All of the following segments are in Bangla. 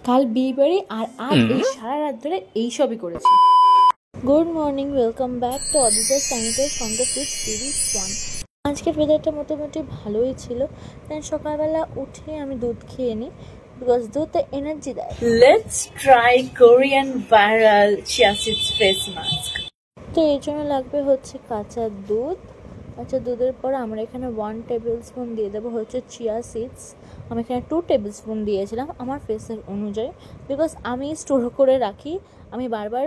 কাল বিয়ে বাড়ি আর আজ এই সারা রাত ধরে এইসবই করেছি। Good morning, welcome back to অদিতাস sanitise from the fish series 1। আজকের ওয়েদারটা মোটামুটি ভালোই ছিল। দেন সকালবেলা উঠে আমি দুধ খেয়ে নিই, বিকজ দুধে এনার্জি দেয়। Let's try Korean viral chia seeds face mask. তো এর জন্য লাগবে হচ্ছে কাঁচা দুধ। কাঁচা দুধের পর আমরা এখানে 1 টেবিল স্পুন দিয়ে দেবো হচ্ছে চিয়া সিডস। আমি এখানে 2 টেবিল স্পুন দিয়েছিলাম আমার ফেসের অনুযায়ী, বিকজ আমি স্টোর করে রাখি। আমি বারবার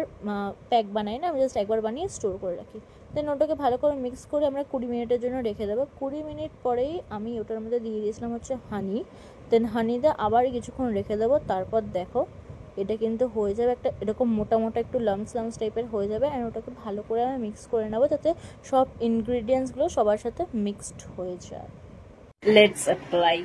প্যাক বানাই না, আমি জাস্ট একবার বানিয়ে স্টোর করে রাখি। দেন ওটাকে ভালো করে মিক্স করে আমরা 20 মিনিটের জন্য রেখে দেবো। 20 মিনিট পরেই আমি ওটার মধ্যে দিয়ে দিয়েছিলাম হচ্ছে হানি। দেন হানিতে আবার কিছুক্ষণ রেখে দেবো। তারপর দেখো এটা কিন্তু হয়ে যাবে একটা এরকম মোটা মোটা একটু লামস টাইপের হয়ে যাবে। অ্যান্ড ওটাকে ভালো করে আমি মিক্স করে নেবো যাতে সব ইনগ্রিডিয়েন্টসগুলো সবার সাথে মিক্সড হয়ে যায়। Let's apply.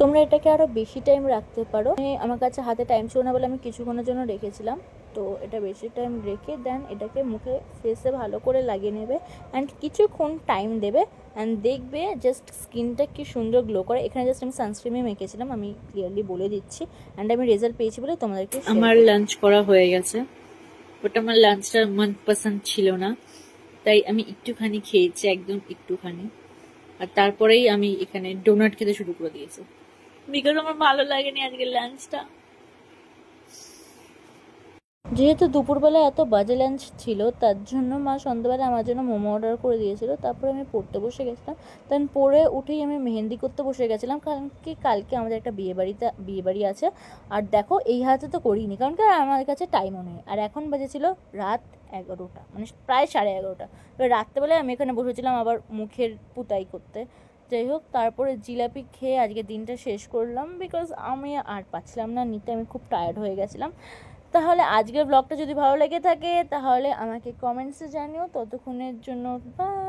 তোমরা এটাকে আরও বেশি টাইম রাখতে পারো। আমার কাছে হাতে টাইম ছিল না বলে আমি কিছুক্ষণের জন্য রেখেছিলাম। তো এটা বেশি টাইম রেখে দেন এটাকে মুখে ফেসে ভালো করে লাগিয়ে নেবে অ্যান্ড কিছুক্ষণ টাইম দেবে। অ্যান্ড দেখবে জাস্ট স্কিনটা কি সুন্দর গ্লো করে। এখানে জাস্ট আমি সানস্ক্রিমে মেখেছিলাম, আমি ক্লিয়ারলি বলে দিচ্ছি। অ্যান্ড আমি রেজাল্ট পেয়েছি বলে তোমাদেরকে। আমার লাঞ্চ করা হয়ে গেছে, বাট আমার লাঞ্চটা মনপসন্দ ছিল না, তাই আমি একটুখানি খেয়েছি, একদম একটুখানি। আর তারপরেই আমি এখানে ডোনাট খেতে শুরু করে দিয়েছি, বিকজ আমার ভালো লাগেনি আজকের লাঞ্চটা। যেহেতু দুপুরবেলা এত বাজে লাঞ্চ ছিল, তার জন্য মা সন্ধ্যাবেলা আমার জন্য মোমো অর্ডার করে দিয়েছিল। তারপরে আমি পড়তে বসে গেছিলাম। দেন পরে উঠেই আমি মেহেন্দি করতে বসে গেছিলাম, কারণ কি কালকে আমাদের একটা বিয়ে বাড়ি আছে। আর দেখো এই হাতে তো করিনি, কারণ কি আমার কাছে টাইমও নেই। আর এখন বাজেছিল রাত 11টা, মানে প্রায় 11:30। এবার রাত্রেবেলায় আমি এখানে বসেছিলাম আবার মুখের পুতাই করতে। যাই হোক, তারপরে জিলাপি খেয়ে আজকে দিনটা শেষ করলাম, বিকজ আমি আর পাচ্ছিলাম না নিতে, আমি খুব টায়ার্ড হয়ে গেছিলাম। তাহলে আজকের ব্লগটা যদি ভালো লেগে থাকে তাহলে আমাকে কমেন্টসে জানিও। ততক্ষণের জন্য বাই।